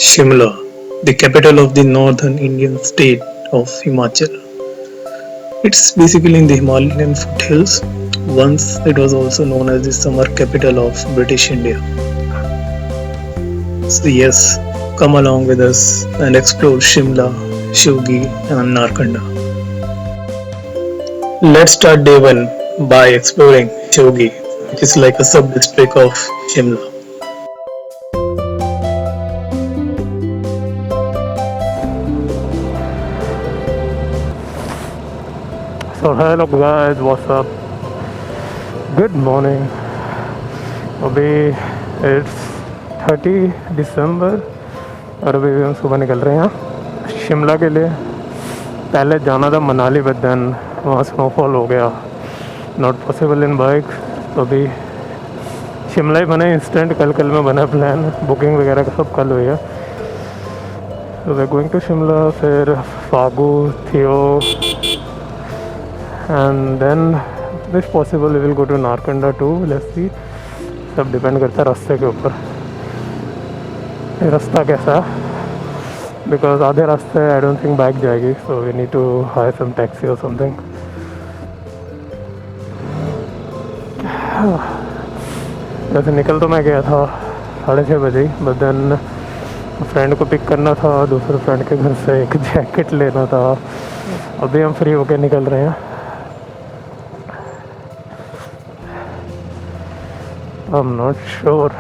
Shimla, the capital of the northern Indian state of Himachal. It's basically in the Himalayan foothills. Once it was also known as the summer capital of British India. So yes, come along with us and explore Shimla, Shivgi and Narkanda. Let's start day one by exploring Shivgi, which is like a sub-district of Shimla. So hello guys, what's up? Good morning. अभी it's 30 दिसंबर और अभी हम सुबह निकल रहे हैं शिमला के लिए। पहले जाना था मनाली बट देन वहाँ स्नोफॉल हो गया, नॉट पॉसिबल इन बाइक। तो अभी शिमला ही बना इंस्टेंट, कल में बना प्लान, बुकिंग वगैरह का सब कल हुई है। तो वे गोइंग टू शिमला, फिर Fagu, Theog and then if possible we will go to Narkanda too. Let's see, सब डिपेंड करता है रास्ते के ऊपर, रास्ता कैसा है। बिकॉज आधे रास्ते आई डोंट थिंक बाइक जाएगी, so we need to hire some taxi और समथिंग। वैसे निकल तो मैं गया था 6:30 बजे, बट देन फ्रेंड को पिक करना था, दूसरे फ्रेंड के घर से एक जैकेट लेना था। अभी हम फ्री होके निकल रहे हैं। आई एम नॉट श्योर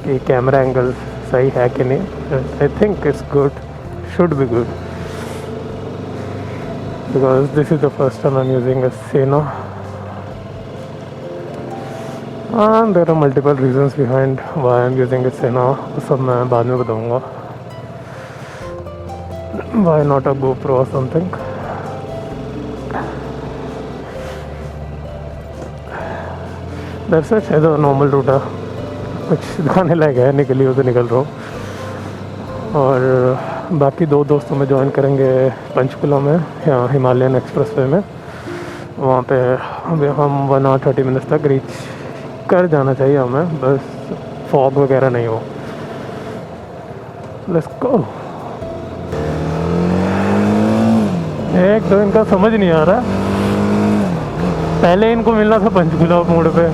कि कैमरा एंगल सही है कि नहीं। I think it's good, should be good, because this is the first time I am using a Sena and there are multiple reasons behind why I am using a Sena, सब मैं बाद में बताऊँगा। Why not a GoPro or something? That's it, है तो normal route है, कुछ दिखाने लायक है, निकली हो तो निकल रहा हूँ। और बाकी दो दोस्तों में ज्वाइन करेंगे पंचकुला में या हिमालयन एक्सप्रेसवे में। वहाँ पे अभी हम 1 आवर 30 मिनट्स तक रीच कर जाना चाहिए हमें, बस फॉग वगैरह नहीं हो। Let's go. एक तो इनका समझ नहीं आ रहा, पहले इनको मिलना था पंचकुला मोड़ पे,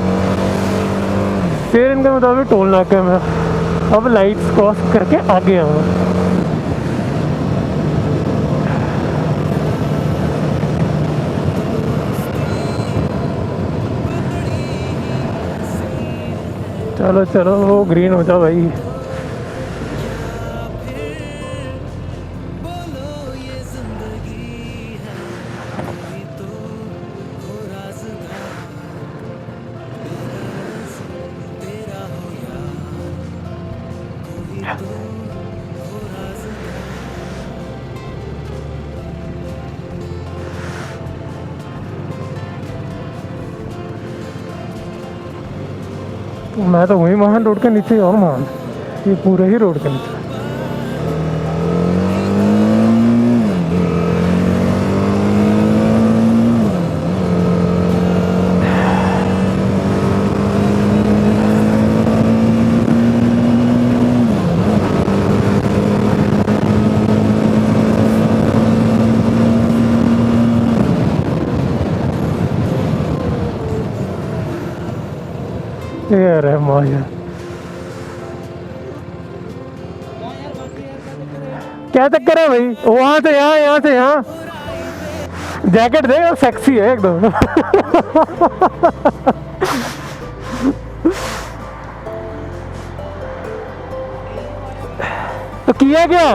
फिर इनके मुताबिक टोल नाके में, अब लाइट्स क्रॉस करके आगे आऊँ। चलो चलो, वो ग्रीन हो जाओ भाई। मैं तो वही महान रोड के नीचे और महान, ये पूरे ही रोड के नीचे। ये रहे मौजा, क्या चक्कर है भाई? वहां से यहाँ, यहाँ से यहाँ। जैकेट देख, सेक्सी है एकदम। तो किया क्या?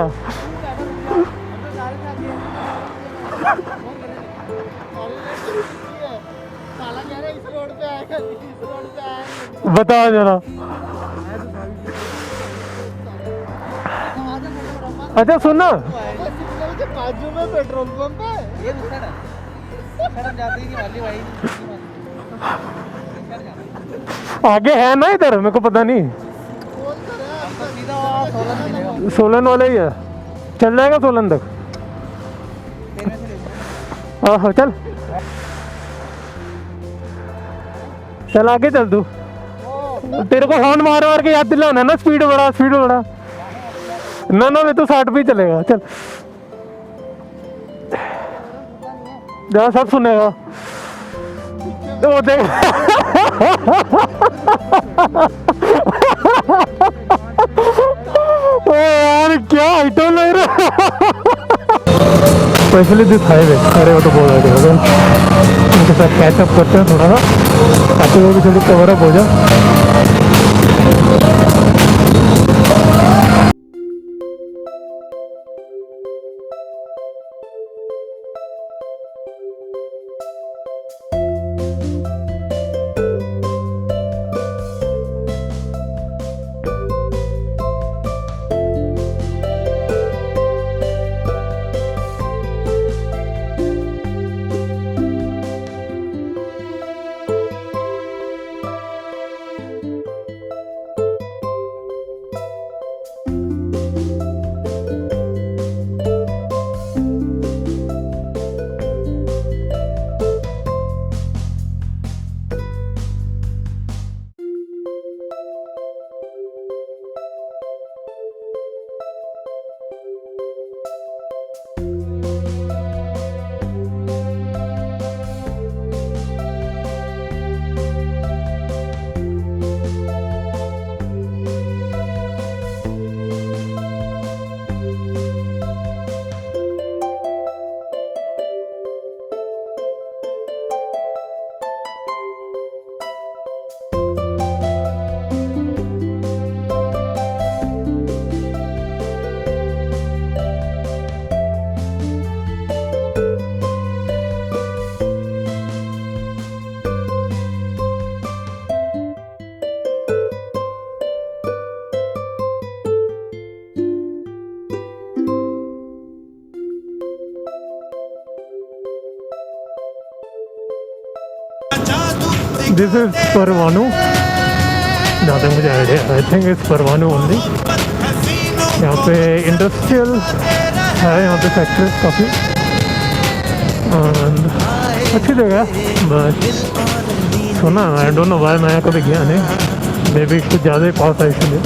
बताओ जरा। अच्छा सुनो, बाजू में पेट्रोल पंप है, ये जाती नहीं वाली भाई। आगे है ना इधर, मेरे को पता नहीं। सोलन वाले ही है, चल जाएगा सोलन तक। आहो चल चल आगे चल तू। तेरे को हॉर्न मार मार के याद दिलाना है ना, स्पीड बढ़ा स्पीड बढ़ा। ना ना मैं तो 60 पे ही चलेगा। चल जहाँ सब सुनेगा तो देख। ओ यार क्या आइटम लग रहा है। स्पेशली दिस हाईवे, अरे वो तो बहुत आगे होगा। उनके साथ कैचअप करते हैं थोड़ा सा ताकि वो भी थोड़ी कवर अप हो जाए। दिस इज परवाणु, जहाँ तक मुझे idea, I think it's Parwanoo only. यहाँ पे इंडस्ट्रियल है, यहाँ पे फैक्ट्रीज काफ़ी अच्छी जगह है। बट सुना, आई डोंट नो व्हाई, मैं यहाँ कभी गया नहीं, मे बी कुछ ज़्यादा ही पास है इसलिए।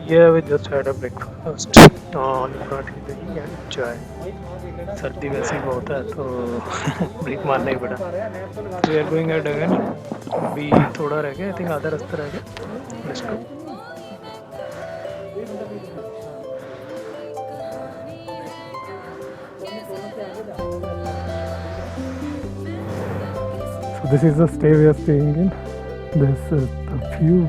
Yeah, we just had a breakfast on पराठे दही एंड चाय। सर्दी वैसे ही बहुत है तो ब्रेक मारना ही पड़ा। We are going at again, अभी थोड़ा रह गया, आई थिंक आधा रास्ता रह गया। Let's go. So this is the stay we are staying in. This is the view.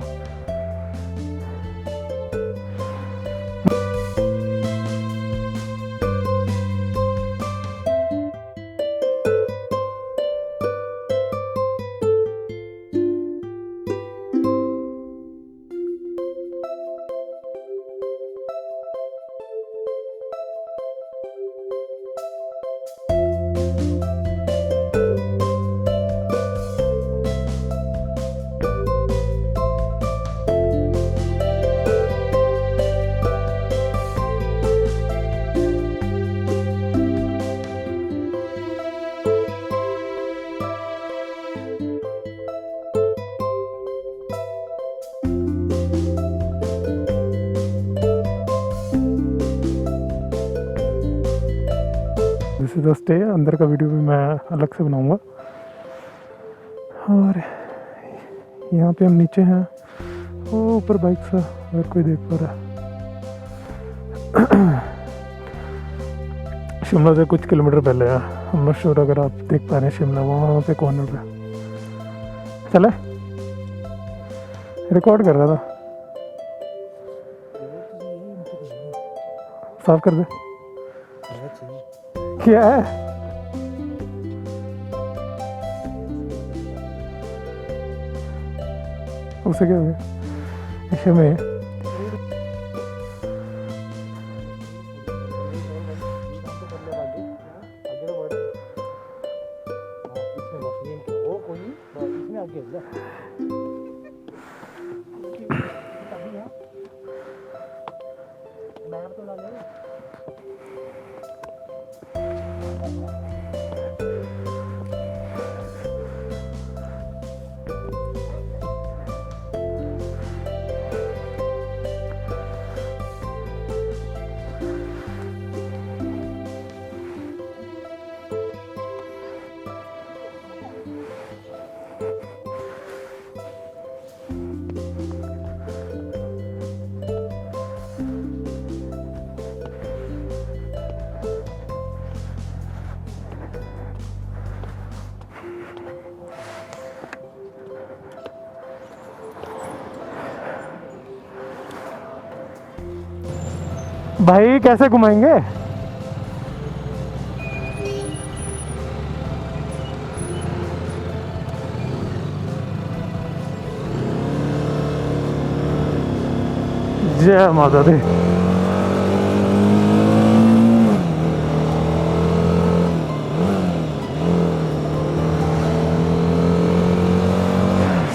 This is the stay. अंदर का वीडियो भी मैं अलग से बनाऊंगा। और यहाँ पे हम नीचे हैं, वो ऊपर बाइक से अगर कोई देख पा रहा है। शिमला से कुछ किलोमीटर पहले है, हम नॉट श्योर अगर आप देख पा रहे हैं शिमला, वहाँ पे कॉर्नर पे। चले, रिकॉर्ड कर रहा था, साफ कर दे। क्या है उसे, क्या हो गया ऐसे में? भाई कैसे घुमाएंगे? जय माता दी।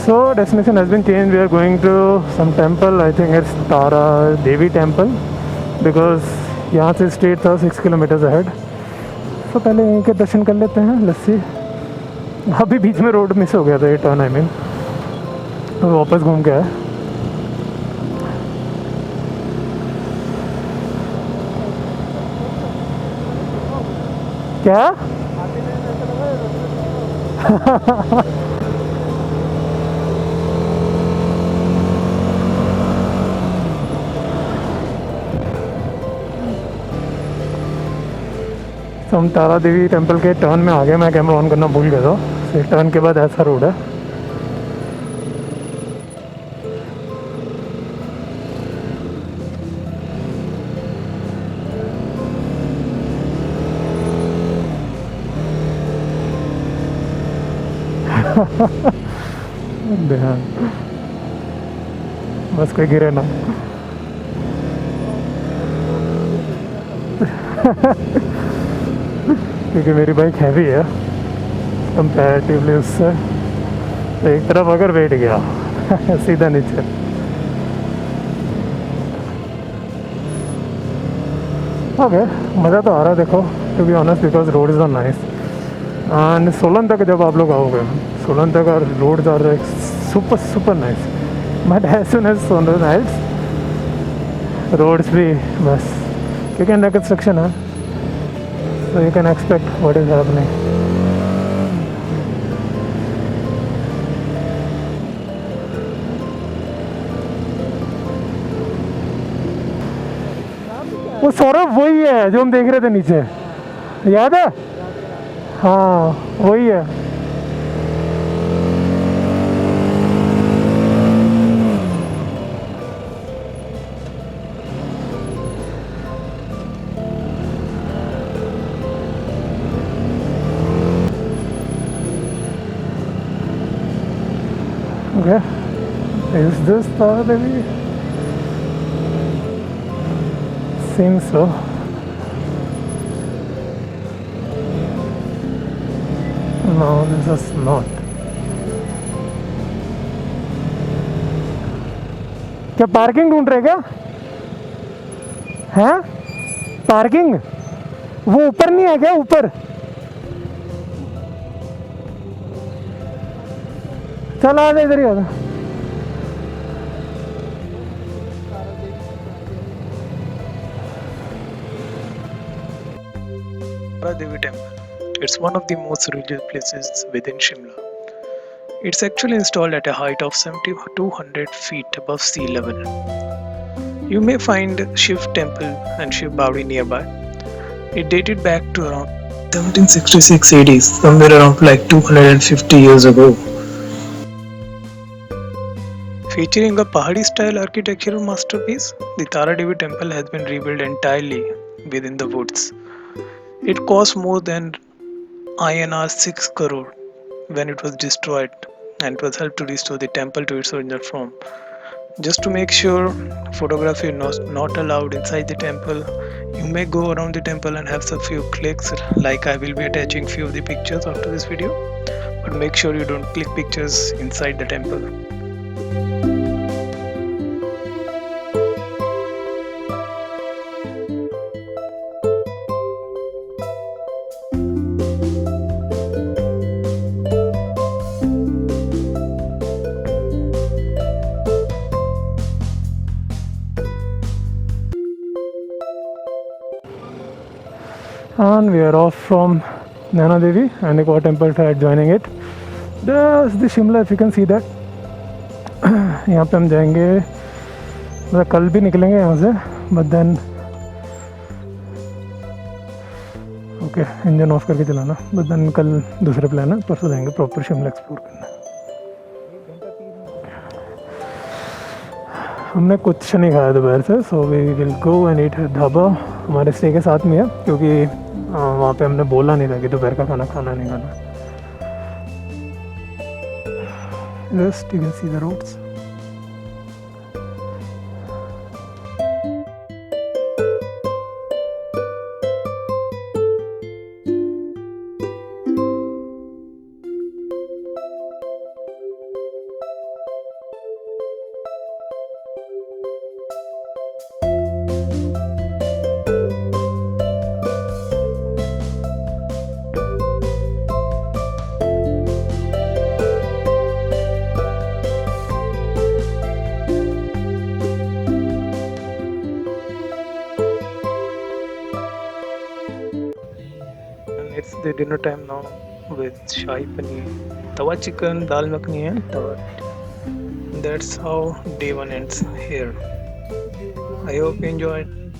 So destination has been changed. We are going to some temple. I think it's Tara Devi temple because यहाँ से स्ट्रेट था 6 किलोमीटर अहेड। तो पहले यहीं के दर्शन कर लेते हैं। लस्सी अभी बीच में रोड मिस हो गया था, ये टर्न आई मीन, तो वापस घूम के आए। क्या? तो हम तारा देवी टेम्पल के टर्न में आ गए। मैं कैमरा ऑन करना भूल गया था। फिर टर्न के बाद ऐसा रोड है। ध्यान, बस कोई गिरे ना। क्योंकि मेरी बाइक हैवी है कंपैरेटिवली उससे, तो एक तरफ अगर बैठ गया सीधा नीचे। ओके, मज़ा तो आ रहा है देखो, to be honest, because road is nice. And Solan तक जब आप लोग आओगे, सोलन तक और roads are super super nice, but as soon as Solan heights roads भी बस, क्योंकि अंडर कंस्ट्रक्शन है, so you can expect what is happening. वो सौरभ वही है जो हम देख रहे थे नीचे, याद है? हाँ वही है। Okay, is this Tara Devi? Seems so. No, this is not. क्या पार्किंग ढूंढ रहे क्या? हैं? पार्किंग? वो ऊपर नहीं है क्या? ऊपर? चल आ जा, इधर ही आ जा। Tara Devi Temple. It's one of the most religious places within Shimla. It's actually installed at a height of 7,200 feet above sea level. You may find Shiv Temple and Shiv Baudi nearby. It dated back to around 1766 AD, somewhere around like 250 years ago. Featuring a Pahadi style architectural masterpiece, the Tara Devi temple has been rebuilt entirely within the woods. It cost more than INR 6 crore when it was destroyed, and it was helped to restore the temple to its original form. Just to make sure photography is not allowed inside the temple, you may go around the temple and have some few clicks, like I will be attaching few of the pictures after this video. but make sure you don't click pictures inside the temple. And we are off from Naina Devi and Ekwa temple side joining it. There's the Shimla, if you can see that. यहाँ पे हम जाएंगे, मतलब कल भी निकलेंगे यहाँ से, but then okay engine off करके चलाना, बट देन कल दूसरे प्लान है, परसों जाएंगे प्रॉपर शिमला एक्सप्लोर करना। हमने कुछ नहीं खाया दोपहर से, so we will go and eat dhaba, हमारे स्टे के साथ में है, क्योंकि वहाँ पे हमने बोला नहीं था कि दोपहर का खाना खाना नहीं खाना। Just you can see the roads. It's the dinner time now with Shahi Paneer, Tawa chicken, Dal Makhani and Tawa. That's how day one ends here. I hope you enjoyed.